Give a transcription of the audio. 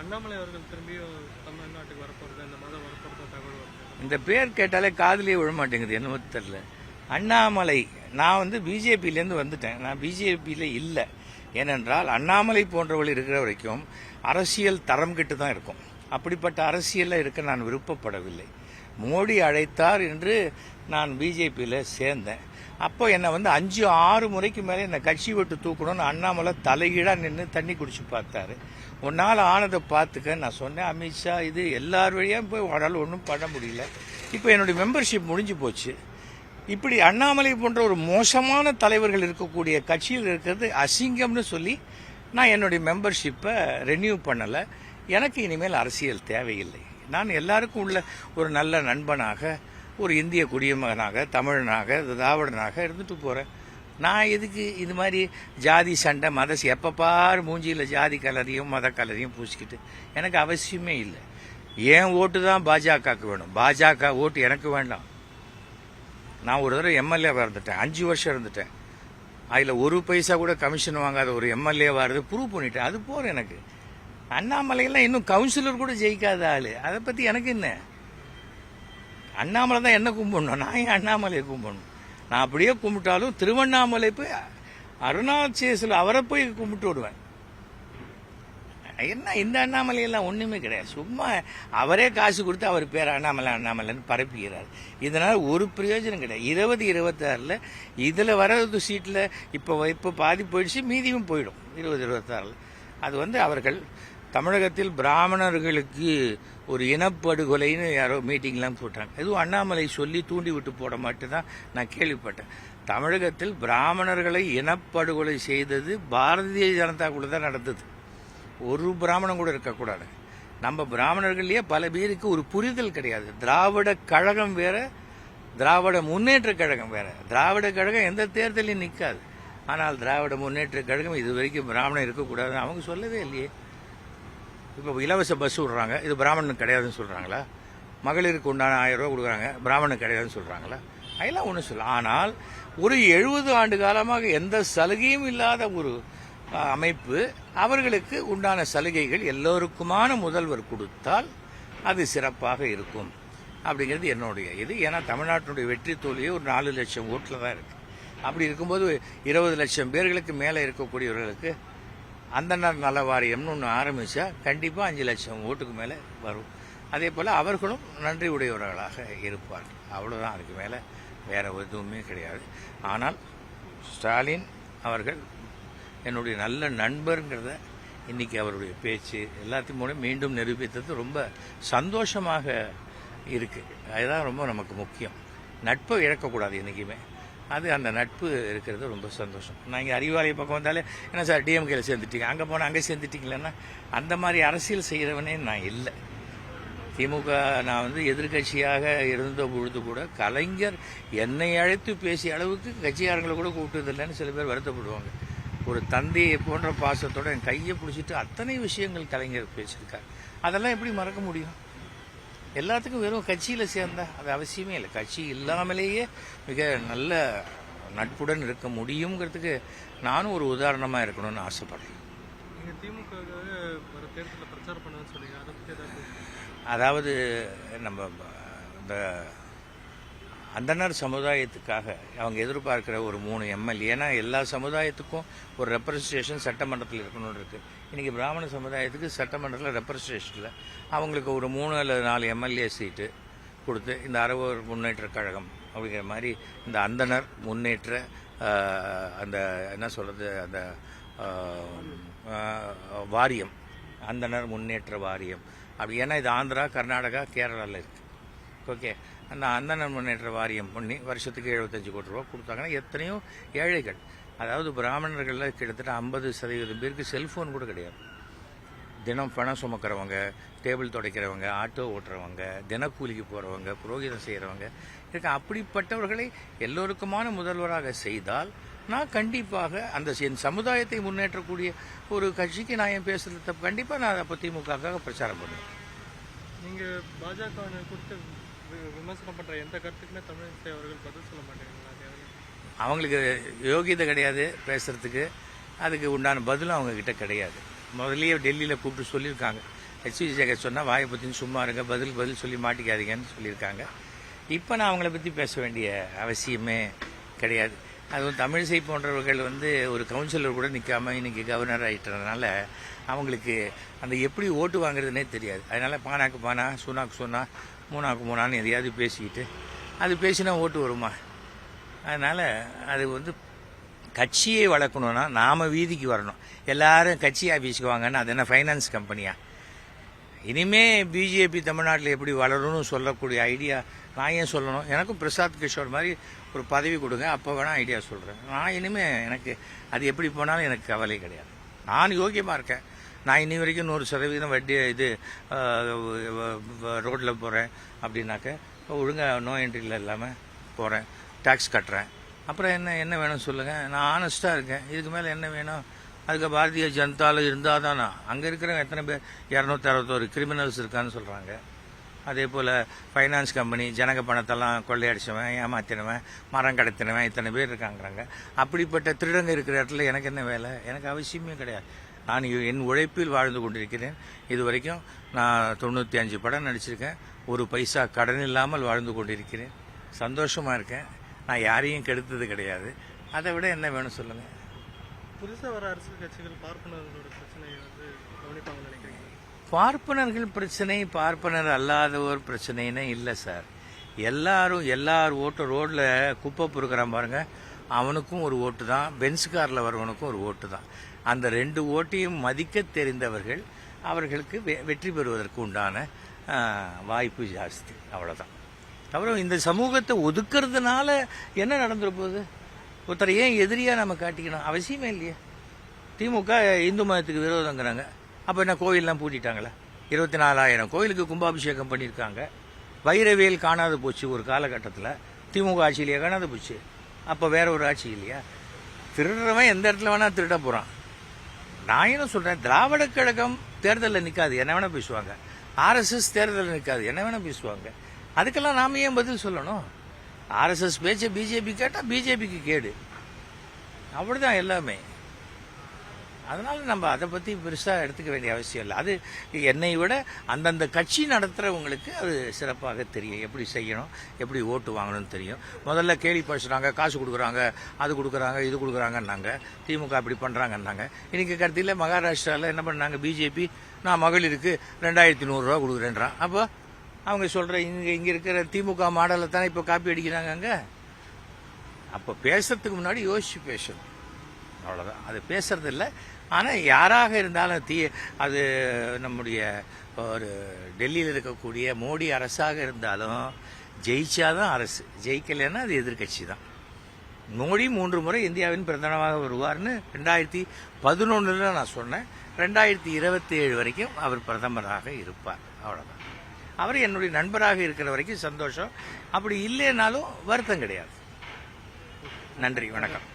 அண்ணாமலை அவர்கள் திரும்பியும் தமிழ்நாட்டுக்கு வரப்போறது இந்த மாதம் வரப்போறதா தகவல் வருது. இந்த பேர் கேட்டாலே காதுலயே விழ மாட்டேங்குது, என்னமோ தெரியல. அண்ணாமலை, நான் வந்து பிஜேபியிலேருந்து வந்துட்டேன். நான் பிஜேபியில் இல்லை. ஏனென்றால் அண்ணாமலை போன்றவர்கள் இருக்கிற வரைக்கும் அரசியல் தரம் கெட்டு தான் இருக்கும். அப்படிப்பட்ட அரசியலில் இருக்க நான் விருப்பப்படவில்லை. மோடி அழைத்தார் என்று நான் பிஜேபியில் சேர்ந்தேன். அப்போ என்னை வந்து 5-6 முறைக்கு மேலே என்னை கட்சி விட்டு தூக்கணும்னு அண்ணாமலை தலைகீழாக நின்று தண்ணி குடிச்சு பார்த்தாரு. உன்னால் ஆனதை பார்த்துக்க நான் சொன்னேன். அமித்ஷா இது எல்லார் வழியாக போய் அவரால் ஒன்றும் பண்ண முடியல. இப்போ என்னுடைய மெம்பர்ஷிப் முடிஞ்சு போச்சு. இப்படி அண்ணாமலை போன்ற ஒரு மோசமான தலைவர்கள் இருக்கக்கூடிய கட்சியில் இருக்கிறது அசிங்கம்னு சொல்லி நான் என்னுடைய மெம்பர்ஷிப்பை ரெனியூ பண்ணலை. எனக்கு இனிமேல் அரசியல் தேவையில்லை. நான் எல்லாருக்கும் உள்ள ஒரு நல்ல நண்பனாக, ஒரு இந்திய குடிமகனாக, தமிழனாக, திராவிடனாக இருந்துட்டு போகிறேன். நான் எதுக்கு இது மாதிரி ஜாதி சண்டை எப்போ பாரு மூஞ்சியில் ஜாதி கலரையும் மத கலரையும் பூசிக்கிட்டு எனக்கு அவசியமே இல்லை. என் ஓட்டு தான் பாஜகவுக்கு வேணும். பாஜக ஓட்டு எனக்கு வேண்டாம். நான் ஒரு தடவை எம்எல்ஏவாக இருந்துட்டேன், 5 வருஷம் இருந்துட்டேன். அதில் ஒரு பைசா கூட கமிஷன் வாங்காத ஒரு எம்எல்ஏவாக இருந்து ப்ரூவ் பண்ணிட்டேன். அது போகிறேன் எனக்கு. அண்ணாமலையெல்லாம் இன்னும் கவுன்சிலர் கூட ஜெயிக்காத ஆள். அதை பற்றி எனக்கு என்ன? அண்ணாமலை தான் என்ன கும்பிடணும், நான் ஏன் அண்ணாமலையை கும்பிடணும்? நான் அப்படியே கும்பிட்டாலும் திருவண்ணாமலை போய் அருணாச்சலேஸ்வரர் அவரை போய் கும்பிட்டு விடுவேன். என்ன இந்த அண்ணாமலையெல்லாம் ஒன்றுமே கிடையாது. சும்மா அவரே காசு கொடுத்து அவர் பேர் அண்ணாமலைன்னு பரப்பிக்கிறார். இதனால் ஒரு பிரயோஜனம் கிடையாது. 2026 இதில் வரது சீட்டில் இப்போ பாதி போயிடுச்சு, மீதியும் போயிடும் 2026. அது வந்து அவர்கள் தமிழகத்தில் பிராமணர்களுக்கு ஒரு இனப்படுகொலைன்னு யாரோ மீட்டிங்லாம் போட்டாங்க. எதுவும் அண்ணாமலை சொல்லி தூண்டி விட்டு போட மட்டும்தான் நான் கேள்விப்பட்டேன். தமிழகத்தில் பிராமணர்களை இனப்படுகொலை செய்தது பாரதிய ஜனதா கூட தான் நடந்தது. ஒரு பிராமணன் கூட இருக்கக்கூடாது. நம்ம பிராமணர்கள்லேயே பல பேருக்கு ஒரு புரிதல் கிடையாது. திராவிட கழகம் வேற, திராவிட முன்னேற்ற கழகம் வேற. திராவிட கழகம் எந்த தேர்தலையும் நிற்காது. ஆனால் திராவிட முன்னேற்ற கழகம் இது வரைக்கும் பிராமணன் இருக்கக்கூடாதுன்னு அவங்க சொல்லவே இல்லையே. இப்போ இலவச பஸ் விடுறாங்க, இது பிராமணனுக்கு கிடையாதுன்னு சொல்கிறாங்களா? மகளிருக்கு உண்டான 1000 ரூபா கொடுக்குறாங்க, பிராமணனுக்கு கிடையாதுன்னு சொல்கிறாங்களா? அதெல்லாம் ஒன்றும் சொல்ல. ஆனால் ஒரு 70 ஆண்டு காலமாக எந்த சலுகையும் இல்லாத ஒரு அமைப்பு, அவர்களுக்கு உண்டான சலுகைகள் எல்லோருக்குமான முதல்வர் கொடுத்தால் அது சிறப்பாக இருக்கும் அப்படிங்கிறது என்னுடைய இது. ஏன்னா தமிழ்நாட்டினுடைய வெற்றி தோல்வியே ஒரு 4 லட்சம் ஓட்டில் தான் இருக்குது. அப்படி இருக்கும்போது 20 லட்சம் பேர்களுக்கு மேலே இருக்கக்கூடியவர்களுக்கு அந்தனர் நல வாரியம்னு ஒன்று ஆரம்பித்தா கண்டிப்பாக 5 லட்சம் ஓட்டுக்கு மேலே வரும். அதே போல் அவர்களும் நன்றி உடையவர்களாக இருப்பார்கள். அவ்வளோதான், அதுக்கு மேலே வேறு எதுவுமே கிடையாது. ஆனால் ஸ்டாலின் அவர்கள் என்னுடைய நல்ல நண்பருங்கிறத இன்றைக்கி அவருடைய பேச்சு எல்லாத்தையும் மூலம் மீண்டும் நிரூபித்தது ரொம்ப சந்தோஷமாக இருக்குது. அதுதான் ரொம்ப நமக்கு முக்கியம். நட்பை இழக்கக்கூடாது என்றைக்குமே. அது அந்த நட்பு இருக்கிறது ரொம்ப சந்தோஷம். நான் இங்கே அறிவாலய பக்கம் வந்தாலே என்ன சார் டிஎம்கேல சேர்ந்துட்டீங்க, அங்கே போனால் அங்கே சேர்ந்துட்டீங்களேன்னா அந்த மாதிரி அரசியல் செய்கிறவனே நான் இல்லை. திமுக நான் வந்து எதிர்கட்சியாக இருந்த பொழுது கூட கலைஞர் என்னை அழைத்து பேசிய அளவுக்கு கட்சிக்காரங்களை கூட கூப்பிட்டதில்லைன்னு சில பேர் வருத்தப்படுவாங்க. ஒரு தந்தையை போன்ற பாசத்தோட என் கையை பிடிச்சிட்டு அத்தனை விஷயங்கள் கலைஞர் பேசியிருக்கார். அதெல்லாம் எப்படி மறக்க முடியும்? எல்லாத்துக்கும் வெறும் கட்சியில் சேர்ந்தா அது அவசியமே இல்லை. கட்சி இல்லாமலேயே மிக நல்ல நட்புடன் இருக்க முடியுங்கிறதுக்கு நானும் ஒரு உதாரணமாக இருக்கணும்னு ஆசைப்படுறேன். நீங்கள் திமுக ஒரு தேர்தலில் பிரச்சாரம் பண்ணுன்னு சொல்லுங்க, அதை பற்றி ஏதாவது? அதாவது நம்ம இந்த அந்தனர் சமுதாயத்துக்காக அவங்க எதிர்பார்க்கிற ஒரு 3 எம்எல்ஏ, ஏன்னா எல்லா சமுதாயத்துக்கும் ஒரு ரெப்ரசன்டேஷன் சட்டமன்றத்தில் இருக்கணும்னு இருக்குது. இன்றைக்கி பிராமண சமுதாயத்துக்கு சட்டமன்றத்தில் ரெப்ரசன்டேஷனில் அவங்களுக்கு ஒரு 3 அல்லது 4 எம்எல்ஏ சீட்டு கொடுத்து இந்த அறவோர் முன்னேற்ற கழகம் அப்படிங்கிற மாதிரி இந்த அந்தனர் முன்னேற்ற அந்த என்ன சொல்கிறது அந்த வாரியம், அந்தனர் முன்னேற்ற வாரியம் அப்படி, ஏன்னா இது ஆந்திரா, கர்நாடகா, கேரளாவில் இருக்குது. ஓகே, அந்த அந்தனர் முன்னேற்ற வாரியம் பண்ணி வருஷத்துக்கு 75 கோடி ரூபா கொடுத்தாங்கன்னா எத்தனையோ ஏழைகள், அதாவது பிராமணர்களில் கிட்டத்தட்ட 50% பேருக்கு செல்ஃபோன் கூட கிடையாது. தினம் பணம் சுமக்கிறவங்க, டேபிள் துடைக்கிறவங்க, ஆட்டோ ஓட்டுறவங்க, தினக்கூலிக்கு போகிறவங்க, புரோகிதம் செய்கிறவங்க இருக்க. அப்படிப்பட்டவர்களை எல்லோருக்குமான முதல்வராக செய்தால் நான் கண்டிப்பாக அந்த சமுதாயத்தை முன்னேற்றக்கூடிய ஒரு கட்சிக்கு நான் என் பேசுறது கண்டிப்பாக நான் அப்போ திமுகவுக்காக பிரச்சாரம் பண்ணுவேன். நீங்கள் பாஜக கொடுத்து விமர்சனம் பண்ணுற எந்த கருத்துக்குமே தமிழிசை அவர்கள் பதில் சொல்ல மாட்டேங்கிறாங்க. அவங்களுக்கு யோகியதை கிடையாது பேசுறதுக்கு, அதுக்கு உண்டான பதிலும் அவங்கக்கிட்ட கிடையாது. முதல்லயே டெல்லியில் கூப்பிட்டு சொல்லியிருக்காங்க. ஹெச்வி ஜெகத் சொன்னால் வாயை பற்றின்னு சும்மா இருங்க, பதில் சொல்லி மாட்டிக்காதீங்கன்னு சொல்லியிருக்காங்க. இப்போ நான் அவங்கள பற்றி பேச வேண்டிய அவசியமே கிடையாது. அதுவும் தமிழிசை போன்றவர்கள் ஒரு கவுன்சிலர் கூட நிற்காம இன்னைக்கு கவர்னர் ஆகிட்டதுனால அவங்களுக்கு அந்த எப்படி ஓட்டு வாங்குறதுனே தெரியாது. அதனால பானாக்கு பானா, சூனாக்கு சூனா, மூணாக்கு மூணான்னு எதையாவது பேசிக்கிட்டு அது பேசினா ஓட்டு வருமா? அதனால் அது கட்சியை வளர்க்கணும்னா நாம் வீதிக்கு வரணும். எல்லாரும் கட்சி ஆஃபீஸுக்கு வாங்கன்னா அது என்ன ஃபைனான்ஸ் கம்பெனியா? இனிமே பிஜேபி தமிழ்நாட்டில் எப்படி வளரும்னு சொல்லக்கூடிய ஐடியா நான் ஏன் சொல்லணும்? எனக்கும் பிரசாத் கிஷோர் மாதிரி ஒரு பதவி கொடுங்க, அப்போ வேணால் ஐடியா சொல்கிறேன். நான் இனிமேல் எனக்கு அது எப்படி போனாலும் எனக்கு கவலை கிடையாது. நான் யோக்கியமாக இருக்கேன். நான் இன்னி வரைக்கும் 100% வட்டி ரோட்டில் போகிறேன் அப்படின்னாக்க ஒழுங்காக நோ என்ட்ரியில் இல்லாமல் போகிறேன், டேக்ஸ் கட்டுறேன். அப்புறம் என்ன வேணும் சொல்லுங்கள்? நான் ஆனஸ்ட்டாக இருக்கேன். இதுக்கு மேலே என்ன வேணும்? அதுக்கு பாரதிய ஜனதாவில் இருந்தால் தானா? அங்கே இருக்கிறவங்க எத்தனை பேர் 261 கிரிமினல்ஸ் இருக்கான்னு சொல்கிறாங்க. அதே போல் ஃபைனான்ஸ் கம்பெனி ஜனக பணத்தெல்லாம் கொள்ளையடிச்சவன், ஏமாத்தினவன், மரம் கடத்தினவன் இத்தனை பேர் இருக்காங்கிறாங்க. அப்படிப்பட்ட திருடங்க இருக்கிற இடத்துல எனக்கு என்ன வேலை? எனக்கு அவசியமே கிடையாது. நான் என் உழைப்பில் வாழ்ந்து கொண்டிருக்கிறேன். இது வரைக்கும் நான் 95 படம் நடிச்சிருக்கேன். ஒரு பைசா கடன் இல்லாமல் வாழ்ந்து கொண்டிருக்கிறேன். சந்தோஷமாக இருக்கேன். நான் யாரையும் கெடுத்தது கிடையாது. அதை விட என்ன வேணும் சொல்லுங்கள்? புதுசாக வர அரசியல் கட்சிகள் பார்ப்பனர்களோட பிரச்சனையை கவனிப்பாங்கன்னு நினைக்கிறீங்க? பார்ப்பனர்கள் பிரச்சனை, பார்ப்பனர் அல்லாதவர் பிரச்சனைன்னு இல்லை சார். எல்லார் ஓட்டு ரோட்டில் குப்பை பொறுக்கிறான் பாருங்க, அவனுக்கும் ஒரு ஓட்டு தான், பென்ஸ் காரில் வரவனுக்கும் ஒரு ஓட்டு தான். அந்த 2 ஓட்டையும் மதிக்க தெரிந்தவர்கள் அவர்களுக்கு வெற்றி பெறுவதற்கு உண்டான வாய்ப்பு ஜாஸ்தி. அவ்வளோதான். அப்புறம் இந்த சமூகத்தை ஒதுக்குறதுனால என்ன நடந்துட போகுது? ஒருத்தர் ஏன் எதிரியாக நம்ம காட்டிக்கணும்? அவசியமே இல்லையே. திமுக இந்து மதத்துக்கு விரோதங்கிறாங்க. அப்போ என்ன கோயிலெலாம் பூட்டிட்டாங்களா? 24,000 கோயிலுக்கு கும்பாபிஷேகம் பண்ணியிருக்காங்க. வைரவேல் காணாது போச்சு ஒரு காலகட்டத்தில். திமுக ஆட்சியிலேயே காணாது போச்சு. அப்போ வேற ஒரு ஆட்சி இல்லையா? திருடுறவன் எந்த இடத்துல வேணால் திருட போகிறான். நான் என்ன சொல்கிறேன், திராவிட கழகம் தேர்தலில் நிற்காது, என்ன வேணால் பேசுவாங்க. ஆர்எஸ்எஸ் தேர்தலில் நிற்காது, என்ன வேணால் பேசுவாங்க. அதுக்கெல்லாம் நாம் ஏன் பதில் சொல்லணும்? ஆர்எஸ்எஸ் பேச்சை பிஜேபி கேட்டால் பிஜேபிக்கு கேடு. அப்படிதான் எல்லாமே. அதனால நம்ம அதை பற்றி பெருசாக எடுத்துக்க வேண்டிய அவசியம் இல்லை. அது என்னை விட அந்தந்த கட்சி நடத்துகிறவங்களுக்கு அது சிறப்பாக தெரியும். எப்படி செய்யணும், எப்படி ஓட்டு வாங்கணும்னு தெரியும். முதல்ல கேலி பேசுகிறாங்க, காசு கொடுக்குறாங்க, அது கொடுக்குறாங்க, இது கொடுக்குறாங்கன்னாங்க. திமுக அப்படி பண்ணுறாங்கன்னாங்க. இன்றைக்கி கருத்தில் மகாராஷ்டிராவில் என்ன பண்ணாங்க? பிஜேபி நான் மகளிருக்கு 2100 ரூபா கொடுக்குறேன்றான். அப்போ அவங்க சொல்கிற இங்கே இருக்கிற திமுக மாடலை தானே இப்போ காப்பி அடிக்கிறாங்க அங்கே. அப்போ பேசுறதுக்கு முன்னாடி யோசிச்சு பேசணும். அவ்வளோதான். அது பேசுறது இல்லை. ஆனால் யாராக இருந்தாலும் அது நம்முடைய ஒரு டெல்லியில் இருக்கக்கூடிய மோடி அரசாக இருந்தாலும் ஜெயிச்சாதான் அரசு, ஜெயிக்கலைன்னா அது எதிர்கட்சி தான். மோடி 3 முறை இந்தியாவின் பிரதமராக வருவார்னு 2011 நான் சொன்னேன். 2027 வரைக்கும் அவர் பிரதமராக இருப்பார். அவ்வளோதான். அவர் என்னுடைய நண்பராக இருக்கிற வரைக்கும் சந்தோஷம். அப்படி இல்லைனாலும் வருத்தம் கிடையாது. நன்றி, வணக்கம்.